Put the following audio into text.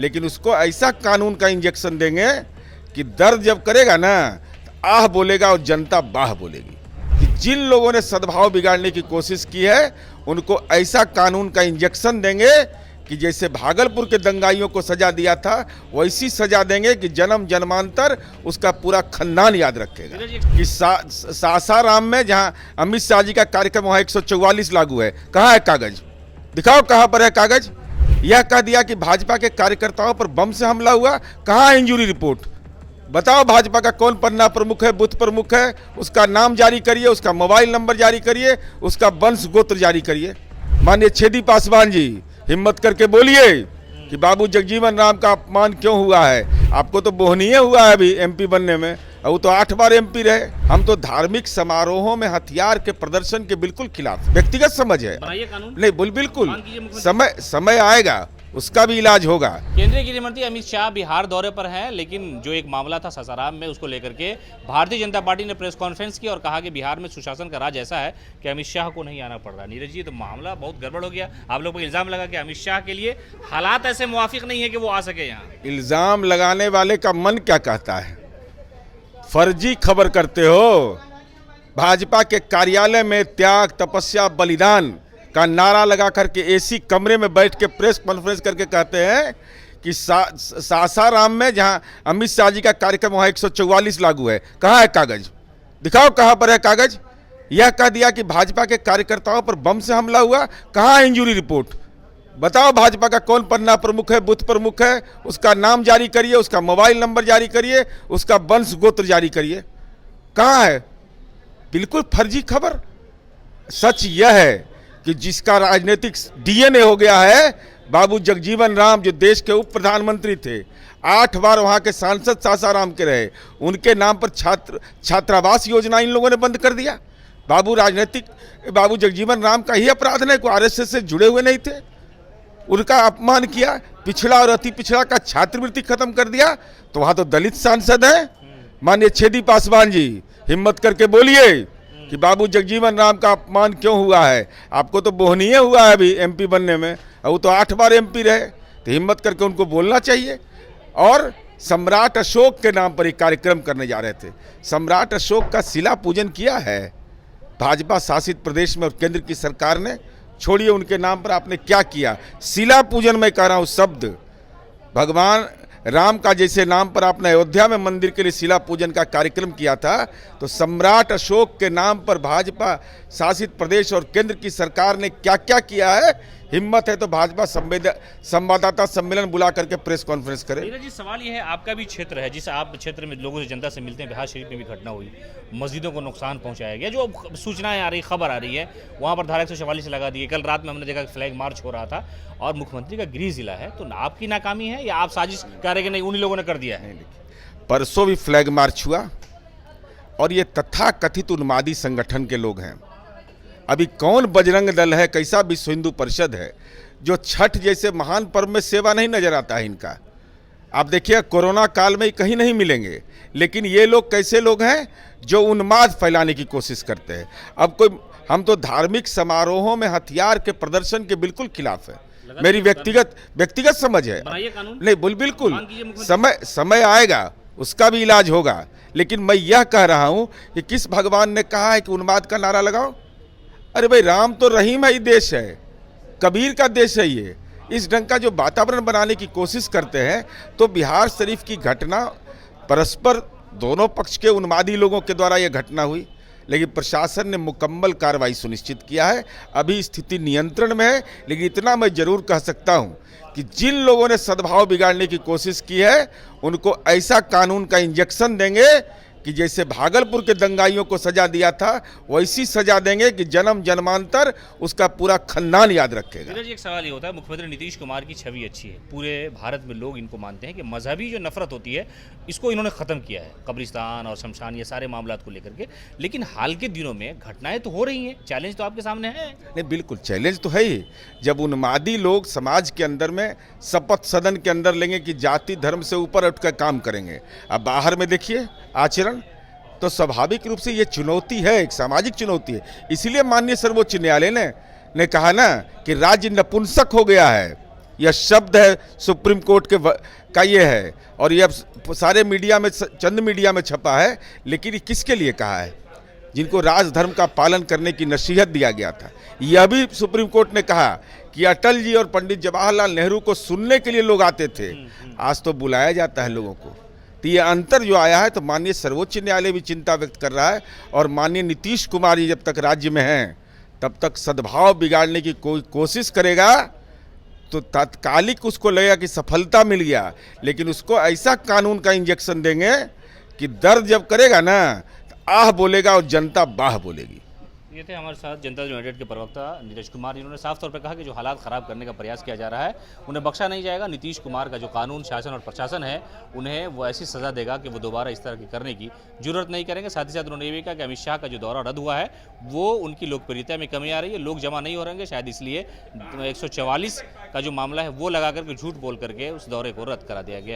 लेकिन उसको ऐसा कानून का इंजेक्शन देंगे कि दर्द जब करेगा ना तो आह बोलेगा और जनता बाह बोलेगी। कि जिन लोगों ने सद्भाव बिगाड़ने की कोशिश की है उनको ऐसा कानून का इंजेक्शन देंगे कि जैसे भागलपुर के दंगाइयों को सजा दिया था वैसी सजा देंगे कि जन्म जन्मांतर उसका पूरा खानदान याद रखेगा। कि सासाराम में जहां अमित शाह जी का कार्यक्रम वहां 144 लागू है, कहाँ है कागज? दिखाओ कहाँ पर है कागज। यह कह दिया कि भाजपा के कार्यकर्ताओं पर बम से हमला हुआ, कहाँ है इंजरी रिपोर्ट? बताओ भाजपा का कौन पन्ना प्रमुख है, बूथ प्रमुख है, उसका नाम जारी करिए, उसका मोबाइल नंबर जारी करिए, उसका वंश गोत्र जारी करिए। माननीय छेदी पासवान जी, हिम्मत करके बोलिए कि बाबू जगजीवन राम का अपमान क्यों हुआ है। आपको तो बोहनीय हुआ है अभी एमपी बनने में, और वो तो 8 बार एमपी रहे। हम तो धार्मिक समारोहों में हथियार के प्रदर्शन के बिल्कुल खिलाफ। व्यक्तिगत समझ है नहीं, बिल्कुल समय आएगा, उसका भी इलाज होगा। केंद्रीय गृह मंत्री अमित शाह बिहार दौरे पर हैं, लेकिन जो एक मामला था सासाराम में उसको लेकर के भारतीय जनता पार्टी ने प्रेस कॉन्फ्रेंस की और कहा कि बिहार में सुशासन का राज ऐसा है कि अमित शाह को नहीं आना पड़ रहा। नीरज जी, तो मामला बहुत गड़बड़ हो गया। आप लोग को इल्जाम लगा कि अमित शाह के लिए हालात ऐसे मुवाफिक नहीं है कि वो आ सके यहाँ। इल्जाम लगाने वाले का मन क्या कहता है? फर्जी खबर करते हो। भाजपा के कार्यालय में त्याग, तपस्या, बलिदान का नारा लगा करके एसी कमरे में बैठ के प्रेस कॉन्फ्रेंस करके कहते हैं कि सासाराम में जहां अमित शाह जी का कार्यक्रम वहां 144 लागू है, कहाँ है कागज? दिखाओ कहाँ पर है कागज। यह कह दिया कि भाजपा के कार्यकर्ताओं पर बम से हमला हुआ, कहाँ है इंजरी रिपोर्ट? बताओ भाजपा का कौन पन्ना प्रमुख है, बूथ प्रमुख है, उसका नाम जारी करिए, उसका मोबाइल नंबर जारी करिए, उसका वंश गोत्र जारी करिए। कहाँ है? बिल्कुल फर्जी खबर। सच यह है कि जिसका राजनीतिक डीएनए हो गया है, बाबू जगजीवन राम जो देश के उप प्रधानमंत्री थे, 8 बार वहाँ के सांसद सासाराम के रहे, उनके नाम पर छात्रावास योजना इन लोगों ने बंद कर दिया। बाबू जगजीवन राम का ही अपराध नहीं, कोई आरएसएस से जुड़े हुए नहीं थे, उनका अपमान किया। पिछड़ा और अति पिछड़ा का छात्रवृत्ति खत्म कर दिया, तो वहाँ तो दलित सांसद हैं। माननीय छेदी पासवान जी, हिम्मत करके बोलिए कि बाबू जगजीवन राम का अपमान क्यों हुआ है। आपको तो बोहनीय हुआ है अभी एमपी बनने में, और वो तो 8 बार एमपी रहे, तो हिम्मत करके उनको बोलना चाहिए। और सम्राट अशोक के नाम पर एक कार्यक्रम करने जा रहे थे। सम्राट अशोक का शिला पूजन किया है भाजपा शासित प्रदेश में और केंद्र की सरकार ने। छोड़िए उनके नाम पर आपने क्या किया। शिला पूजन मैं कह रहा हूँ शब्द, भगवान राम का जैसे नाम पर आपने अयोध्या में मंदिर के लिए शिला पूजन का कार्यक्रम किया था, तो सम्राट अशोक के नाम पर भाजपा शासित प्रदेश और केंद्र की सरकार ने क्या क्या किया है। हिम्मत है तो भाजपा संवाददाता सम्मेलन बुला करके प्रेस कॉन्फ्रेंस करे। नीरज जी, सवाल यह है, आपका भी क्षेत्र है, जिस आप क्षेत्र में लोगों से, जनता से मिलते हैं, बिहार शरीफ में भी घटना हुई, मस्जिदों को नुकसान पहुंचाया गया, जो सूचनाएं आ रही, खबर आ रही है, वहां पर धारा 144 लगा दी है। कल रात में हमने देखा फ्लैग मार्च हो रहा था और मुख्यमंत्री का गृह जिला है, तो आपकी नाकामी है या आप साजिश कर रहे कि नहीं उन्हीं लोगों ने कर दिया है? परसों भी फ्लैग मार्च हुआ और ये तथाकथित उन्मादी संगठन के लोग हैं। अभी कौन बजरंग दल है, कैसा विश्व हिंदू परिषद है, जो छठ जैसे महान पर्व में सेवा नहीं नजर आता है इनका। आप देखिए कोरोना काल में कहीं नहीं मिलेंगे, लेकिन ये लोग कैसे लोग हैं जो उन्माद फैलाने की कोशिश करते हैं। अब हम तो धार्मिक समारोहों में हथियार के प्रदर्शन के बिल्कुल खिलाफ है। मेरी व्यक्तिगत समझ है नहीं, बिल्कुल समय आएगा, उसका भी इलाज होगा। लेकिन मैं यह कह रहा हूं कि किस भगवान ने कहा है कि उन्माद का नारा लगाओ? अरे भाई, राम तो रहीम है, देश है, कबीर का देश है ये। इस ढंग का जो वातावरण बनाने की कोशिश करते हैं, तो बिहार शरीफ की घटना परस्पर दोनों पक्ष के उन्मादी लोगों के द्वारा यह घटना हुई, लेकिन प्रशासन ने मुकम्मल कार्रवाई सुनिश्चित किया है। अभी स्थिति नियंत्रण में है, लेकिन इतना मैं जरूर कह सकता हूं कि जिन लोगों ने सद्भाव बिगाड़ने की कोशिश की है उनको ऐसा कानून का इंजेक्शन देंगे कि जैसे भागलपुर के दंगाइयों को सजा दिया था वैसी सजा देंगे कि जन्म जन्मांतर उसका पूरा खानदान याद रखेगा। एक सवाल ये होता है, मुख्यमंत्री नीतीश कुमार की छवि अच्छी है, पूरे भारत में लोग इनको मानते हैं कि मजहबी जो नफरत होती है इसको इन्होंने ख़त्म किया है, कब्रिस्तान और शमशान, ये सारे मामला को लेकर के। लेकिन हाल के दिनों में घटनाएं तो हो रही हैं, चैलेंज तो आपके सामने है। नहीं, बिल्कुल चैलेंज तो है ही। जब उन्मादी लोग समाज के अंदर में शपथ सदन के अंदर लेंगे कि जाति धर्म से ऊपर उठकर काम करेंगे, अब बाहर में देखिए आचरण, तो स्वाभाविक रूप से ये चुनौती है, एक सामाजिक चुनौती है। इसीलिए माननीय सर्वोच्च न्यायालय ने कहा ना कि राज्य नपुंसक हो गया है, यह शब्द है सुप्रीम कोर्ट का ये है, और ये अब सारे मीडिया में, चंद मीडिया में छपा है, लेकिन ये किसके लिए कहा है? जिनको राजधर्म का पालन करने की नसीहत दिया गया था। यह भी सुप्रीम कोर्ट ने कहा कि अटल जी और पंडित जवाहरलाल नेहरू को सुनने के लिए लोग आते थे, आज तो बुलाया जाता है लोगों को। तो ये अंतर जो आया है, तो माननीय सर्वोच्च न्यायालय भी चिंता व्यक्त कर रहा है, और माननीय नीतीश कुमार जी जब तक राज्य में हैं तब तक सद्भाव बिगाड़ने की कोई कोशिश करेगा तो तात्कालिक उसको लगेगा कि सफलता मिल गया, लेकिन उसको ऐसा कानून का इंजेक्शन देंगे कि दर्द जब करेगा ना तो आह बोलेगा और जनता बाह बोलेगी। ये थे हमारे साथ जनता दल यूनाइटेड के प्रवक्ता नीरज कुमार, जिन्होंने साफ तौर पर कहा कि जो हालात ख़राब करने का प्रयास किया जा रहा है उन्हें बख्शा नहीं जाएगा। नीतीश कुमार का जो कानून, शासन और प्रशासन है, उन्हें वो ऐसी सज़ा देगा कि वो दोबारा इस तरह की करने की जरूरत नहीं करेंगे। साथ ही साथ उन्होंने ये भी कहा कि अमित शाह का जो दौरा रद्द हुआ है वो उनकी लोकप्रियता में कमी आ रही है, लोग जमा नहीं हो रहेंगे, शायद इसलिए 144 का जो मामला है वो लगा करके झूठ बोल करके उस दौरे को रद्द करा दिया गया।